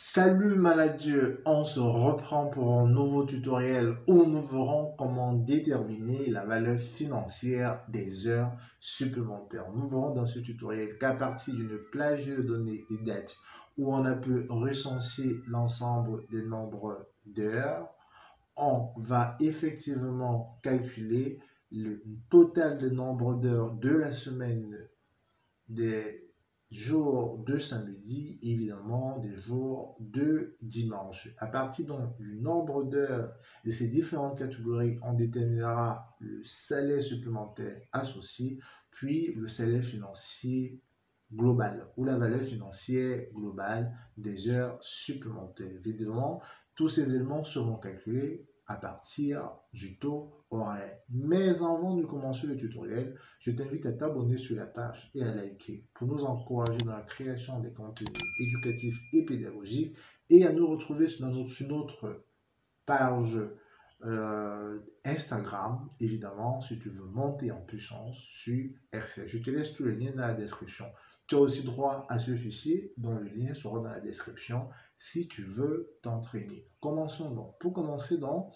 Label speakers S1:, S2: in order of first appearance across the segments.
S1: Salut maladieu, on se reprend pour un nouveau tutoriel où nous verrons comment déterminer la valeur financière des heures supplémentaires. Nous verrons dans ce tutoriel qu'à partir d'une plage de données et dates où on a pu recenser l'ensemble des nombres d'heures, on va effectivement calculer le total de nombre d'heures de la semaine des jours de samedi, évidemment des jours de dimanche. À partir donc du nombre d'heures de ces différentes catégories, on déterminera le salaire supplémentaire associé, puis le salaire financier global ou la valeur financière globale des heures supplémentaires. Évidemment, tous ces éléments seront calculés à partir du taux horaire. Mais avant de commencer le tutoriel, je t'invite à t'abonner sur la page et à liker pour nous encourager dans la création des contenus éducatifs et pédagogiques et à nous retrouver sur notre page Instagram, évidemment, si tu veux monter en puissance sur RCS. Je te laisse tous les liens dans la description. Tu as aussi droit à ce fichier dont le lien sera dans la description si tu veux t'entraîner. Commençons donc. Pour commencer donc,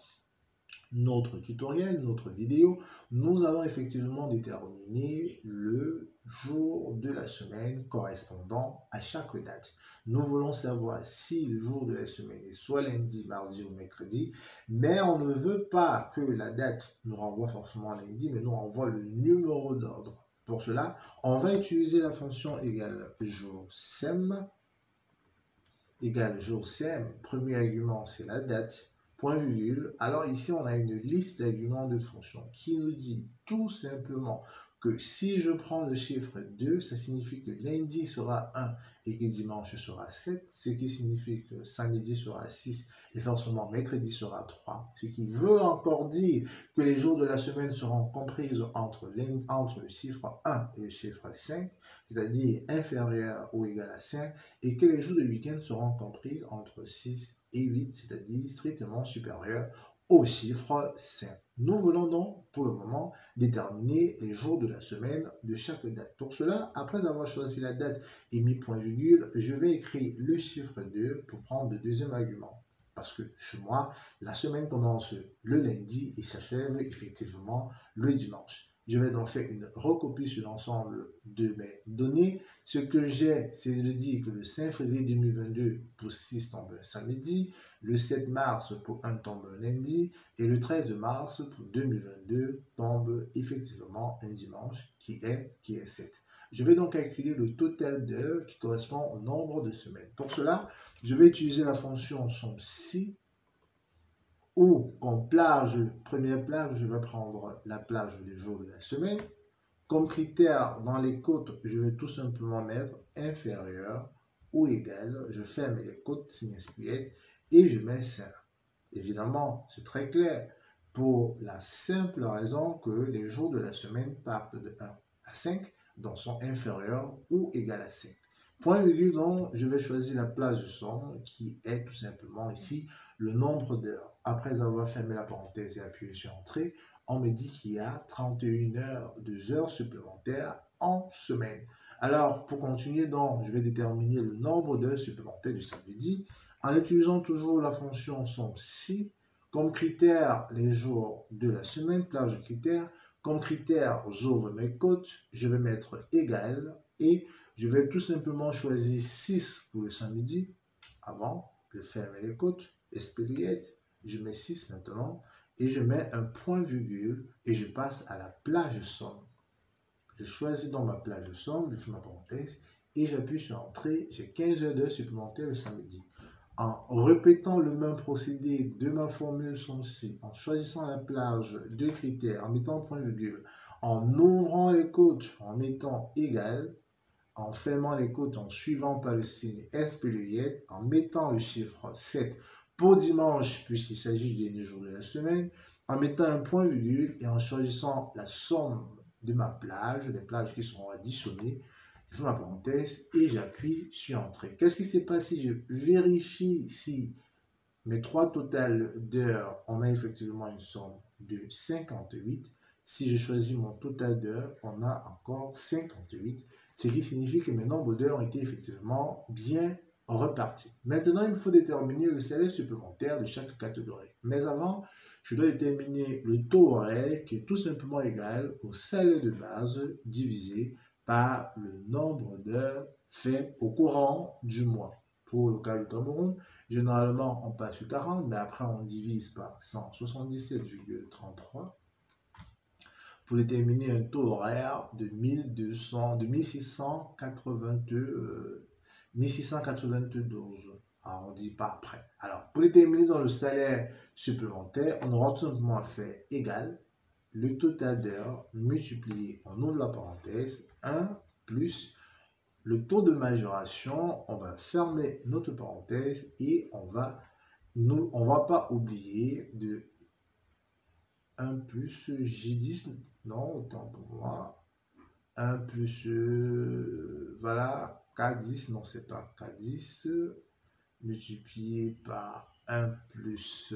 S1: notre tutoriel, notre vidéo, nous allons effectivement déterminer le jour de la semaine correspondant à chaque date. Nous voulons savoir si le jour de la semaine est soit lundi, mardi ou mercredi, mais on ne veut pas que la date nous renvoie forcément lundi, mais nous renvoie le numéro d'ordre. Pour cela, on va utiliser la fonction égale jour sem, égale jour sem. Premier argument, c'est la date. Point virgule. Alors ici, on a une liste d'arguments de fonction qui nous dit tout simplement que si je prends le chiffre 2, ça signifie que lundi sera 1 et que dimanche sera 7, ce qui signifie que samedi sera 6 et forcément mercredi sera 3, ce qui veut encore dire que les jours de la semaine seront comprises entre le chiffre 1 et le chiffre 5, c'est-à-dire inférieur ou égal à 5, et que les jours de week-end seront comprises entre 6 et 8, c'est-à-dire strictement supérieur au chiffre 5. Nous voulons donc, pour le moment, déterminer les jours de la semaine de chaque date. Pour cela, après avoir choisi la date et mis point virgule, je vais écrire le chiffre 2 pour prendre le deuxième argument. Parce que chez moi, la semaine commence le lundi et s'achève effectivement le dimanche. Je vais donc faire une recopie sur l'ensemble de mes données. Ce que j'ai, c'est de dire que le 5 février 2022 pour 6 tombe un samedi, le 7 mars pour 1 tombe un lundi et le 13 mars pour 2022 tombe effectivement un dimanche qui est 7. Je vais donc calculer le total d'heures qui correspond au nombre de semaines. Pour cela, je vais utiliser la fonction SOM-SI ou comme plage, première plage, je vais prendre la plage des jours de la semaine. Comme critère dans les côtes, je vais tout simplement mettre inférieur ou égal. Je ferme les côtes signe explicite et je mets 5. Évidemment, c'est très clair pour la simple raison que les jours de la semaine partent de 1 à 5, donc sont inférieurs ou égal à 5. Point virgule, donc, je vais choisir la place de somme qui est tout simplement ici le nombre d'heures. Après avoir fermé la parenthèse et appuyé sur Entrée, on me dit qu'il y a 31 heures, 2 heures supplémentaires en semaine. Alors, pour continuer, donc, je vais déterminer le nombre d'heures supplémentaires du samedi en utilisant toujours la fonction SOM-SI. Comme critère, les jours de la semaine, plage de critères. Comme critère, j'ouvre mes côtes, je vais mettre égal et je vais tout simplement choisir 6 pour le samedi. Avant, je ferme les côtes, expédiette, je mets 6 maintenant et je mets un point virgule et je passe à la plage somme. Je choisis donc ma plage somme, je fais ma parenthèse et j'appuie sur Entrée. J'ai 15 heures d'heures supplémentaires le samedi. En répétant le même procédé de ma formule SOM-SI, en choisissant la plage de critères, en mettant point virgule, en ouvrant les côtes, en mettant égal, en fermant les côtes, en suivant par le signe expédiette, en mettant le chiffre 7 pour dimanche, puisqu'il s'agit du dernier jour de la semaine, en mettant un point virgule et en choisissant la somme de ma plage, les plages qui seront additionnées, je fais ma parenthèse et j'appuie sur Entrée. Qu'est-ce qui se passe si je vérifie si mes trois totales d'heures, on a effectivement une somme de 58. Si je choisis mon total d'heures, on a encore 58, ce qui signifie que mes nombres d'heures ont été effectivement bien reparti. Maintenant, il me faut déterminer le salaire supplémentaire de chaque catégorie. Mais avant, je dois déterminer le taux horaire qui est tout simplement égal au salaire de base divisé par le nombre d'heures faites au courant du mois. Pour le cas du Cameroun, généralement, on passe sur 40, mais après, on divise par 177,33 pour déterminer un taux horaire de 1692. Alors, on ne dit pas après. Alors, pour déterminer dans le salaire supplémentaire, on aura tout simplement à faire égal le total d'heures multiplié, on ouvre la parenthèse, 1 plus le taux de majoration, on va fermer notre parenthèse et on va pas oublier de 1 plus J10, non, autant pour moi, 1 plus, voilà, K10, non, c'est pas K10, multiplié par 1 plus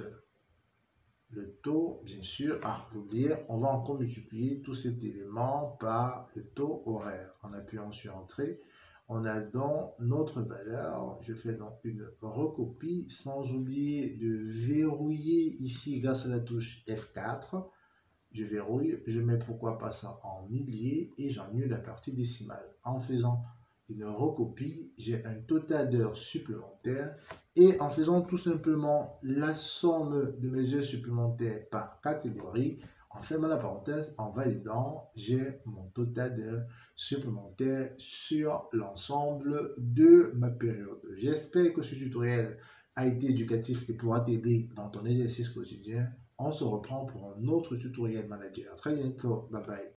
S1: le taux, bien sûr, j'ai oublié, on va encore multiplier tout cet élément par le taux horaire. En appuyant sur Entrée, on a donc notre valeur. Je fais donc une recopie sans oublier de verrouiller ici grâce à la touche F4. Je verrouille, je mets pourquoi pas ça en milliers et j'annule la partie décimale. En faisant une recopie, j'ai un total d'heures supplémentaires et en faisant tout simplement la somme de mes heures supplémentaires par catégorie, en fermant la parenthèse, en validant, j'ai mon total d'heures supplémentaires sur l'ensemble de ma période. J'espère que ce tutoriel a été éducatif et pourra t'aider dans ton exercice quotidien. On se reprend pour un autre tutoriel manager. À très bientôt. Bye bye.